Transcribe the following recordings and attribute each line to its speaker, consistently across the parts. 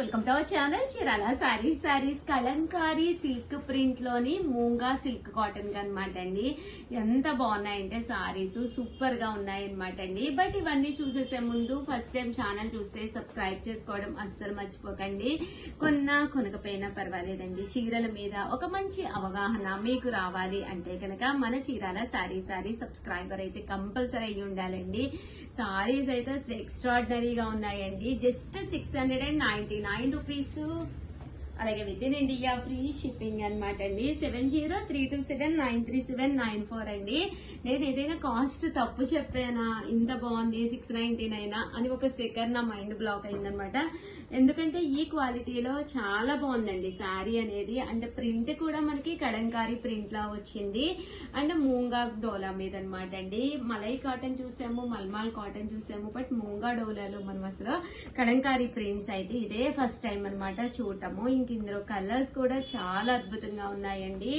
Speaker 1: Welcome to our channel Chirala saris Kalamkari silk print లోని మూంగా silk cotton అన్నమాట అండి. ఎంత బాగున్నాయంటే సారీస్ సూపర్ గా ఉన్నాయి అనమాట అండి. బట్ ఇవన్నీ చూసేసే ముందు ఫస్ట్ టైం ఛానల్ చూస్తే సబ్స్క్రైబ్ చేసుకోవడం అస్సలు మర్చిపోకండి. కొనకపోయినా పర్వాలేదండి, చీరల మీద ఒక మంచి అవగాహన మీకు రావాలి అంటే కనుక మన చీరాల సారీ సబ్స్క్రైబర్ అయితే కంపల్సరీ అయ్యి ఉండాలండి. సారీస్ అయితే ఎక్స్ట్రాడినరీగా ఉన్నాయండి. జస్ట్ 699 రూపీస్, అలాగే with in India free shipping అనమాట అండి. 7032793794 అండి. నేను ఏదైనా కాస్ట్ తప్పు చెప్పానా, ఇంత బాగుంది 699 అని ఒక సెకండ్ నా మైండ్ బ్లాక్ అయిందనమాట. ఎందుకంటే ఈ క్వాలిటీలో చాలా బాగుందండి శారీ అనేది. అంటే ప్రింట్ కూడా మనకి కలంకారీ ప్రింట్ లా వచ్చింది. అండ్ మూంగా డోలా మీద అనమాట అండి. మలై కాటన్ చూసాము, మల్మాల్ కాటన్ చూసాము, బట్ మూంగా డోలాలో మనం అసలు కలంకారీ ప్రింట్స్ అయితే ఇదే ఫస్ట్ టైం అనమాట చూడటము. ఇందులో కలర్స్ కూడా చాలా అద్భుతంగా ఉన్నాయండి.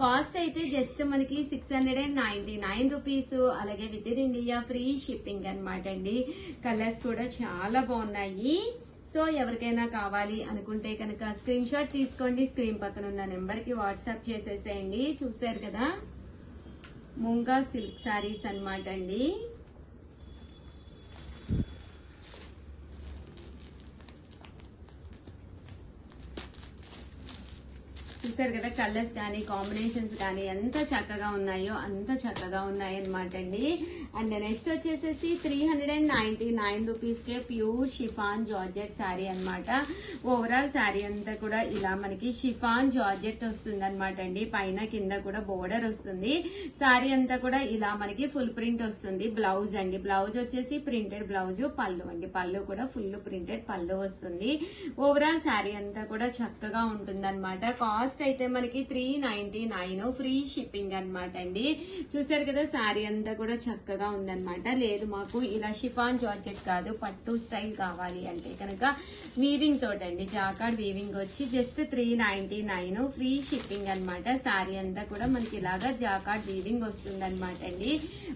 Speaker 1: కాస్ట్ అయితే జస్ట్ మనకి 699 రూపీస్, అలాగే with in India free shipping అనమాట అండి. కలర్స్ కూడా చాలా బాగున్నాయి. సో ఎవరికైనా కావాలి అనుకుంటే కనుక స్క్రీన్ షాట్ తీసుకోండి, స్క్రీన్ పక్కన ఉన్న నెంబర్ కి వాట్సాప్ చేసేసేయండి. చూసారు కదా మూంగా సిల్క్ శారీస్ అనమాట అండి. చూసారు కదా కలర్స్ కానీ కాంబినేషన్స్ కానీ ఎంత చక్కగా ఉన్నాయో అంత చక్కగా ఉన్నాయి అనమాట అండి. అండ్ నెక్స్ట్ వచ్చేసేసి 399 రూపీస్ కే ప్యూర్ షిఫాన్ జార్జెట్ శారీ అనమాట. ఓవరాల్ శారీ అంతా కూడా ఇలా మనకి షిఫాన్ జార్జెట్ వస్తుంది అనమాట అండి. పైన కింద కూడా బోర్డర్ వస్తుంది. శారీ అంతా కూడా ఇలా మనకి ఫుల్ ప్రింట్ వస్తుంది. బ్లౌజ్ అండి, బ్లౌజ్ వచ్చేసి ప్రింటెడ్ బ్లౌజ్. పళ్ళు అండి, పళ్ళు కూడా ఫుల్ ప్రింటెడ్ పళ్ళు వస్తుంది. ఓవరాల్ శారీ అంతా కూడా చక్కగా ఉంటుంది అనమాట. కాస్ట్ అయితే మనకి 399 ఫ్రీ షిప్పింగ్ అనమాట అండి. చూసారు కదా శారీ అంతా కూడా చక్కగా ఉందన్నమాట. లేదు మాకు ఇలా షిఫాన్ జార్జెట్ కాదు పట్టు స్టైల్ కావాలి అంటే కనుక వీవింగ్ తోటండి, జాకార్డ్ వీవింగ్ వచ్చి జస్ట్ 399 ఫ్రీ షిప్పింగ్ అనమాట. శారీ అంతా కూడా మనకి ఇలాగా జాకార్డ్ వీవింగ్ వస్తుంది అనమాట అండి.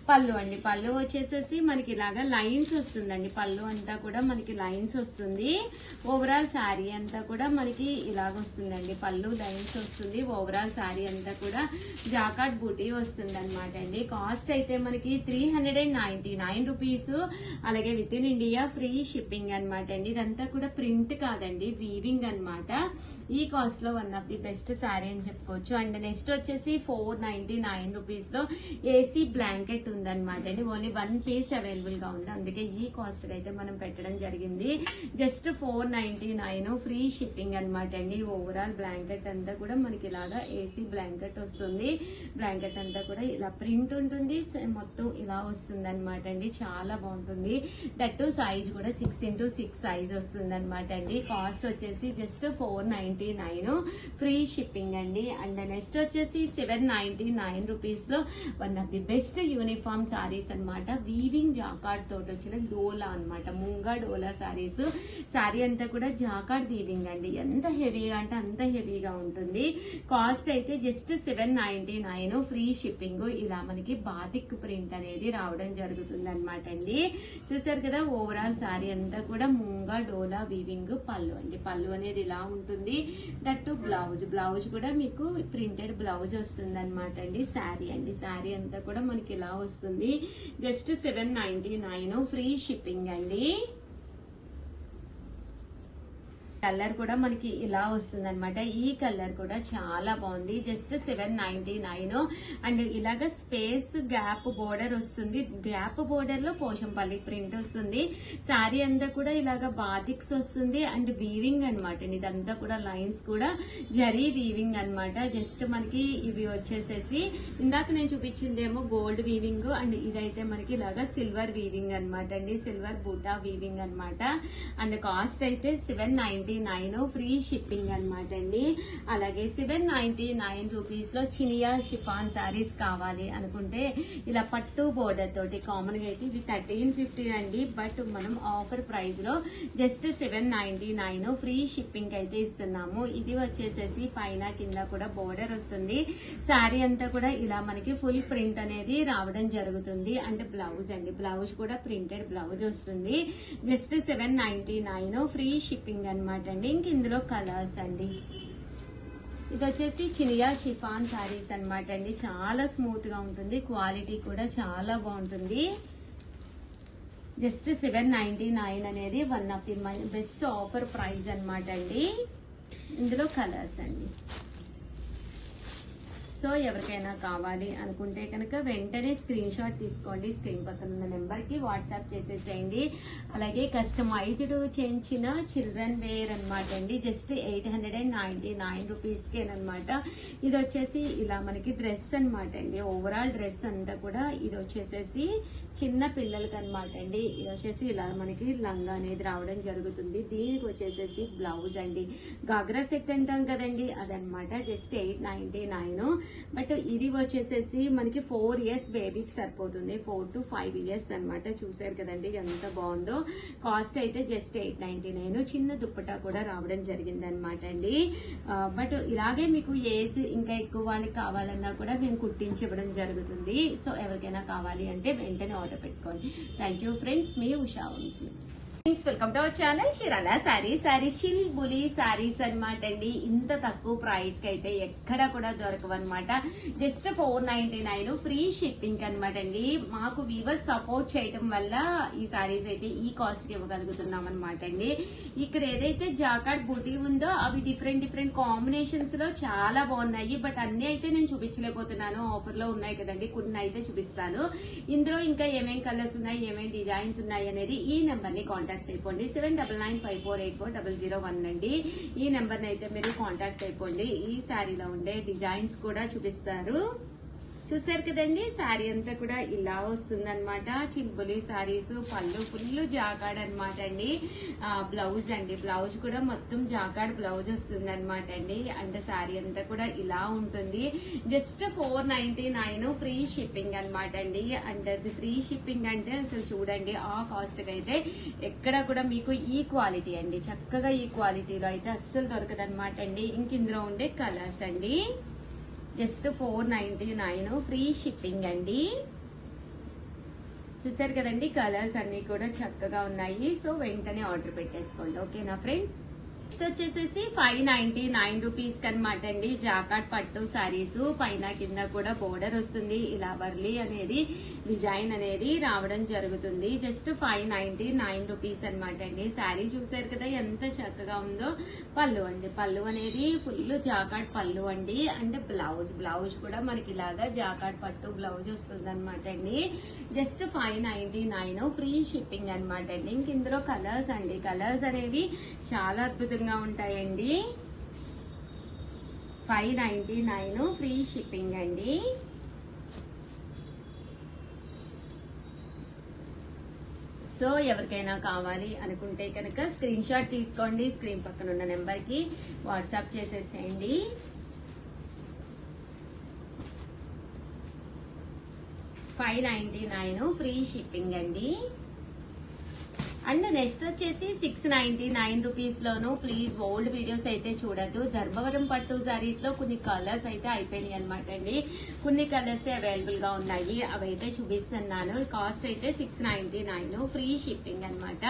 Speaker 1: పళ్ళు అండి, పళ్ళు వచ్చేసేసి మనకి ఇలాగా లైన్స్ వస్తుందండి. పళ్ళు అంతా కూడా మనకి లైన్స్ వస్తుంది. ఓవరాల్ శారీ అంతా కూడా మనకి ఇలాగ వస్తుందండి, పళ్ళు లైన్స్ వస్తుంది. ఓవరాల్ శారీ అంతా కూడా జాకార్డ్ బూటీ వస్తుంది అనమాట అండి. కాస్ట్ అయితే మనకి 399 రూపీస్, అలాగే with in India free shipping అనమాట అండి. ఇదంతా కూడా ప్రింట్ కాదండి, వీవింగ్ అనమాట. ఈ కాస్ట్ లో one of the best sari అని చెప్పుకోవచ్చు. అండ్ నెక్స్ట్ వచ్చేసి 499 రూపీస్ లో ఏసీ బ్లాంకెట్ ఉందన్నమాట అండి. ఓన్లీ 1 పీస్ అవైలబుల్ గా ఉంది, అందుకే ఈ కాస్ట్ అయితే మనం పెట్టడం జరిగింది. జస్ట్ 499 ఫ్రీ షిప్పింగ్ అనమాట అండి. ఓవరాల్ బ్లాంకెట్ అంతా కూడా మనకి ఇలాగా ఏసీ బ్లాంకెట్ వస్తుంది. బ్లాంకెట్ అంతా కూడా ఇలా ప్రింట్ ఉంటుంది, మొత్తం ఇలా వస్తుంది అనమాట అండి. చాలా బాగుంటుంది. దట్టు సైజ్ కూడా 6x6 సైజ్ వస్తుంది అనమాట అండి. కాస్ట్ వచ్చేసి జస్ట్ 499 ఫ్రీ షిప్పింగ్ అండి. అండ్ నెక్స్ట్ వచ్చేసి 799 రూపీస్ లో one of the best uniform saris అనమాట. వీవింగ్ జాకార్డ్ తోటి వచ్చిన డోలా అనమాట, ముంగా డోలా సారీస్. సారీ అంతా కూడా జాకార్డ్ వీవింగ్ అండి. ఎంత హెవీగా అంటే అంత హెవీగా ఉంటుంది. కాస్ట్ అయితే జస్ట్ 799 ఫ్రీ షిప్పింగ్. ఇలా మనకి బాతిక్ ప్రింట్ అనేది రావడం జరుగుతుంది అనమాట అండి. చూసారు కదా ఓవరాల్ శారీ అంతా కూడా మూంగా డోలా వీవింగ్. పళ్ళు అండి, పళ్ళు అనేది ఇలా ఉంటుంది. దట్టు బ్లౌజ్ కూడా మీకు ప్రింటెడ్ బ్లౌజ్ వస్తుంది అనమాట అండి. శారీ అండి, శారీ అంతా కూడా మనకి ఇలా వస్తుంది. జస్ట్ 799 ఫ్రీ షిప్పింగ్ అండి. కలర్ కూడా మనకి ఇలా వస్తుంది అనమాట. ఈ కలర్ కూడా చాలా బాగుంది. జస్ట్ 799. అండ్ ఇలాగ స్పేస్ గ్యాప్ బోర్డర్ వస్తుంది. గ్యాప్ బోర్డర్ లో పోచంపల్లి ప్రింట్ వస్తుంది. శారీ అంతా కూడా ఇలాగ బాతిక్స్ వస్తుంది. అండ్ వీవింగ్ అనమాట. ఇదంతా కూడా లైన్స్ కూడా జరీ వీవింగ్ అనమాట. జస్ట్ మనకి ఇవి వచ్చేసేసి ఇందాక నేను చూపించిందేమో గోల్డ్ వీవింగ్, అండ్ ఇదైతే మనకి ఇలాగా సిల్వర్ వీవింగ్ అనమాట అండి. సిల్వర్ బూటా వీవింగ్ అనమాట. అండ్ కాస్ట్ అయితే 799 ఫ్రీ షిప్పింగ్ అనమాట అండి. అలాగే 799 రూపీస్ లో చినియా షిఫాన్ శారీస్ కావాలి అనుకుంటే ఇలా పట్టు బోర్డర్ తోటి కామన్ గా అయితే ఇది 1350 అండి. బట్ మనం ఆఫర్ ప్రైస్ లో జస్ట్ 799 ఫ్రీ షిప్పింగ్ అయితే ఇస్తున్నాము. ఇది వచ్చేసేసి పైన కింద కూడా బోర్డర్ వస్తుంది. శారీ అంతా కూడా ఇలా మనకి ఫుల్ ప్రింట్ అనేది రావడం జరుగుతుంది. అంటే బ్లౌజ్ అండి, బ్లౌజ్ కూడా ప్రింటెడ్ బ్లౌజ్ వస్తుంది. జస్ట్ 799 ఫ్రీ షిప్పింగ్ అనమాట అనమాట అండి. ఇంక ఇందులో కలర్స్ అండి. ఇది వచ్చేసి చినియా షిఫాన్ శారీస్ అనమాట అండి. చాలా స్మూత్ గా ఉంటుంది, క్వాలిటీ కూడా చాలా బాగుంటుంది. జస్ట్ 799 అనేది one of the best offer price అనమాట అండి. ఇందులో కలర్స్ అండి. సో ఎవరికైనా కావాలి అనుకుంటే కనుక వెంటనే స్క్రీన్ షాట్ తీసుకోండి, స్క్రీన్ పక్కన ఉన్న నెంబర్ కి వాట్సాప్ చేసేసేయండి. అలాగే కస్టమైజ్డ్ చేయించిన చిల్డ్రన్ వేర్ అనమాట అండి. జస్ట్ 899 రూపీస్కేనమాట. ఇది వచ్చేసి ఇలా మనకి డ్రెస్ అనమాట అండి. ఓవరాల్ డ్రెస్ అంతా కూడా ఇది వచ్చేసేసి చిన్న పిల్లలకి అనమాట అండి. ఇది వచ్చేసి ఇలా మనకి లంగా అనేది రావడం జరుగుతుంది. దీనికి వచ్చేసేసి బ్లౌజ్ అండి. గాగ్రా సెట్ అంటాం కదండి, అదనమాట. జస్ట్ 899. బట్ ఇది వచ్చేసేసి మనకి 4 ఇయర్స్ బేబీకి సరిపోతుంది. 4 to 5 ఇయర్స్ అనమాట. చూసారు కదండి ఎంత బాగుందో. కాస్ట్ అయితే జస్ట్ 899. చిన్న దుప్పటా కూడా రావడం జరిగింది అనమాట అండి. బట్ ఇలాగే మీకు ఏజ్ ఇంకా ఎక్కువ వాళ్ళకి కావాలన్నా కూడా మేము కుట్టించివ్వడం జరుగుతుంది. సో ఎవరికైనా కావాలి అంటే వెంటనే ఆర్డర్ పెట్టుకోండి. థ్యాంక్ యూ ఫ్రెండ్స్, మీ Usha Vamshi. Welcome to our channel Sirala sari చిల్ బులి శారీస్ అనమాట అండి. ఇంత తక్కువ ప్రైస్ కి అయితే ఎక్కడ కూడా దొరకవన్నమాట. జస్ట్ 499 ఫ్రీ షిప్పింగ్ అనమాట అండి. మాకు వీవర్స్ సపోర్ట్ చేయడం వల్ల ఈ శారీస్ అయితే ఈ కాస్ట్ కి ఇవ్వగలుగుతున్నాం అనమాట అండి. ఇక్కడ ఏదైతే జాకార్డ్ బూటీ ఉందో అవి డిఫరెంట్ కాంబినేషన్స్ లో చాలా బాగున్నాయి. బట్ అన్ని అయితే నేను చూపించలేకపోతున్నాను, ఆఫర్ లో ఉన్నాయి కదండి. కొన్ని అయితే చూపిస్తాను. ఇందులో ఇంకా ఏమేం కలర్స్ ఉన్నాయి, ఏమేం డిజైన్స్ ఉన్నాయి అనేది ఈ నెంబర్ ని కాంటాక్ట్ అయిపోండి. 7995484001 అండి. ఈ నెంబర్ ని అయితే మీరు కాంటాక్ట్ అయిపోండి. ఈ శారీలో ఉండే డిజైన్స్ కూడా చూపిస్తారు. చూసారు కదండి, శారీ అంతా కూడా ఇలా వస్తుంది అనమాట. చిల్బులి శారీస్, పళ్ళు ఫుల్ జాకాడ్ అనమాట అండి. బ్లౌజ్ అండి, బ్లౌజ్ కూడా మొత్తం జాకాడ్ బ్లౌజ్ వస్తుంది అనమాట అండి. అంటే శారీ అంతా కూడా ఇలా ఉంటుంది. జస్ట్ 499 ఫ్రీ షిప్పింగ్ అనమాట అండి. అంటే ఫ్రీ షిప్పింగ్ అంటే అసలు చూడండి, ఆ కాస్ట్ కి అయితే ఎక్కడ కూడా మీకు ఈ క్వాలిటీ అండి, చక్కగా ఈ క్వాలిటీలో అయితే అస్సలు దొరకదు అనమాట అండి. ఇంక ఇందులో ఉండే కలర్స్ అండి. జస్ట్ 499 ఫ్రీ షిప్పింగ్ అండి. చూసారు కదండి, కలర్స్ అన్ని కూడా చక్కగా ఉన్నాయి. సో వెంటనే ఆర్డర్ పెట్టేసుకోండి, ఓకేనా ఫ్రెండ్స్. నెక్స్ట్ వచ్చేసేసి 599 రూపీస్ అనమాట అండి. జాకాట్ పట్టు శారీస్, పైన కింద కూడా బోర్డర్ వస్తుంది. ఇలా వర్లీ అనేది డిజైన్ అనేది రావడం జరుగుతుంది. జస్ట్ 599 రూపీస్ అనమాట అండి. శారీ చూసారు కదా ఎంత చక్కగా ఉందో. పళ్ళు అండి, పళ్ళు అనేది ఫుల్ జాకాట్ పళ్ళు అండి. అంటే బ్లౌజ్ కూడా మనకి ఇలాగా జాకాట్ పట్టు బ్లౌజ్ వస్తుంది అనమాట అండి. జస్ట్ 599 ఫ్రీ షిప్పింగ్ అనమాట అండి. ఇంక ఇందులో కలర్స్ అండి. కలర్స్ అనేవి చాలా అద్భుతంగా ఉంటాయండి. 599 ఫ్రీ షిప్పింగ్ అండి. సో ఎవరికైనా కావాలి అనుకుంటే కనుక స్క్రీన్ షాట్ తీసుకోండి, స్క్రీన్ పక్కన ఉన్న నెంబర్ కి వాట్సాప్ చేసేసేయండి. 599 ఫ్రీ షిప్పింగ్ అండి. అండ్ నెక్స్ట్ వచ్చేసి 699 rupees loan. Please old videos అయితే చూడద్దు. ధర్మవరం పట్టు సారీస్ లో కొన్ని కలర్స్ అయితే అయిపోయినాయి అనమాట అండి. కొన్ని కలర్స్ అవైలబుల్ గా ఉన్నాయి, అవైతే చూపిస్తున్నాను. కాస్ట్ అయితే 699 ఫ్రీ షిప్పింగ్ అనమాట.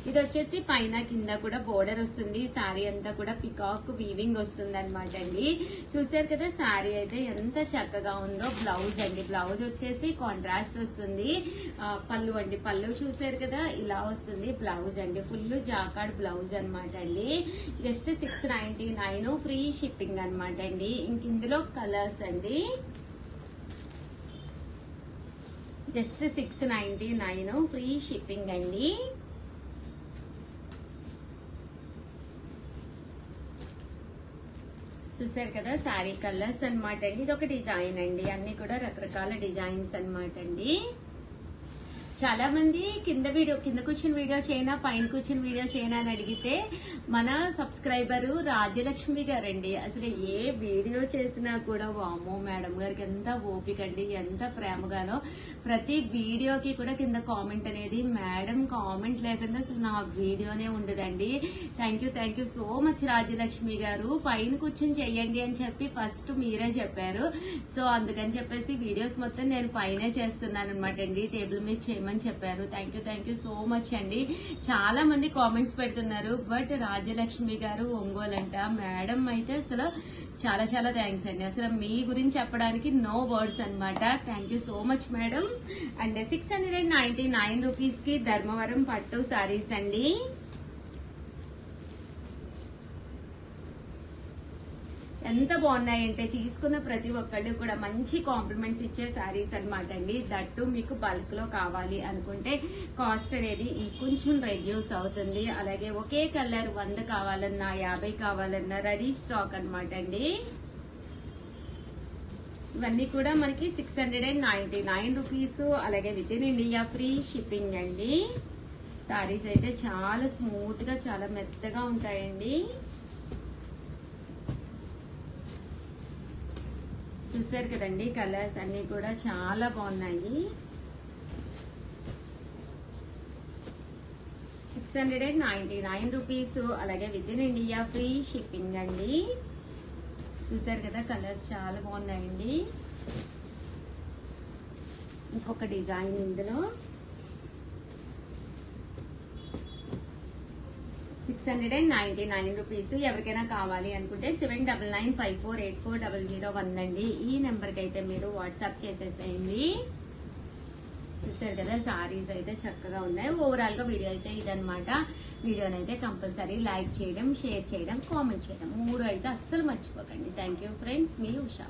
Speaker 1: ఇది వచ్చేసి పైన కింద కూడా బోర్డర్ వస్తుంది. శారీ అంతా కూడా పికాక్ వీవింగ్ వస్తుంది అనమాట అండి. చూసారు కదా శారీ అయితే ఎంత చక్కగా ఉందో. బ్లౌజ్ అండి, బ్లౌజ్ వచ్చేసి కాంట్రాస్ట్ వస్తుంది. పళ్ళు అండి, పళ్ళు చూసారు కదా ఇలా వస్తుంది. బ్లౌజ్ అండి ఫుల్ జాకాడ్ బ్లౌజ్ అనమాట అండి. జస్ట్ 699 ఫ్రీ షిప్పింగ్ అనమాట అండి. ఇంక ఇందులో కలర్స్ అండి. జస్ట్ 699 ఫ్రీ షిప్పింగ్ అండి. చూసారు కదా శారీ కలర్స్ అనమాట అండి. ఇది ఒక డిజైన్ అండి, అన్ని కూడా రకరకాల డిజైన్స్ అనమాట అండి. చాలా మంది కింద కూర్చుని వీడియో చేయనా, పైన కూర్చుని వీడియో చేయనా అని అడిగితే మన సబ్స్క్రైబరు రాజ్యలక్ష్మి గారండి. అసలు ఏ వీడియో చేసినా కూడా వామో మేడం గారికి ఎంత ఓపిక అండి, ఎంత ప్రేమగానో. ప్రతి వీడియోకి కూడా కింద కామెంట్ అనేది, మేడం కామెంట్ లేకుండా అసలు నా వీడియోనే ఉండదండి. Thank you so much Rajyalakshmi గారు. పైన కూర్చొని చెయ్యండి అని చెప్పి ఫస్ట్ మీరే చెప్పారు. సో అందుకని చెప్పేసి వీడియోస్ మొత్తం నేను పైనే చేస్తున్నాను అనమాట అండి. టేబుల్ మీద చేయమని చెప్పారు. థ్యాంక్ యూ సో మచ్ అండి. చాలా మంది కామెంట్స్ పెడుతున్నారు, బట్ రాజ్యలక్ష్మి గారు ఒంగోలు అంట. మేడం అయితే అసలు చాలా చాలా థ్యాంక్స్ అండి. అసలు మీ గురించి చెప్పడానికి నో వర్డ్స్ అనమాట. Thank you so much madam. And 699 rupees కి ధర్మవరం పట్టు సారీస్ అండి. ఎంత బాగున్నాయంటే తీసుకున్న ప్రతి ఒక్కళ్ళు కూడా మంచి కాంప్లిమెంట్స్ ఇచ్చే శారీస్ అనమాట అండి. దట్టు మీకు బల్క్ లో కావాలి అనుకుంటే కాస్ట్ అనేది కొంచెం రెడ్యూస్ అవుతుంది. అలాగే ఒకే కలర్ 100 కావాలన్నా 50 కావాలన్నా రెడీ స్టాక్ అనమాట అండి. ఇవన్నీ కూడా మనకి 699 రూపీస్. అలాగే with in India free shipping అండి. శారీస్ అయితే చాలా స్మూత్ గా చాలా మెత్తగా ఉంటాయండి. చూసారు కదండి, కలర్స్ అన్ని కూడా చాలా బాగున్నాయి. 699 రూపీస్. అలాగే with in India free shipping అండి. చూసారు కదా, కలర్స్ చాలా బాగున్నాయండి. ఇంకొక డిజైన్ ఇందులో 699 రూపీస్. ఎవరికైనా కావాలి అనుకుంటే 7995484001 అండి. ఈ నెంబర్ కి అయితే మీరు వాట్సాప్ చేసేసేయండి. చూసారు కదా, సారీస్ అయితే చక్కగా ఉన్నాయి. ఓవరాల్ గా వీడియో అయితే ఇదనమాట. వీడియోని అయితే కంపల్సరీ లైక్ చేయడం, షేర్ చేయడం, కామెంట్ చేయడం 3 అయితే అస్సలు మర్చిపోకండి. థ్యాంక్ యూ ఫ్రెండ్స్, మీ ఉషా.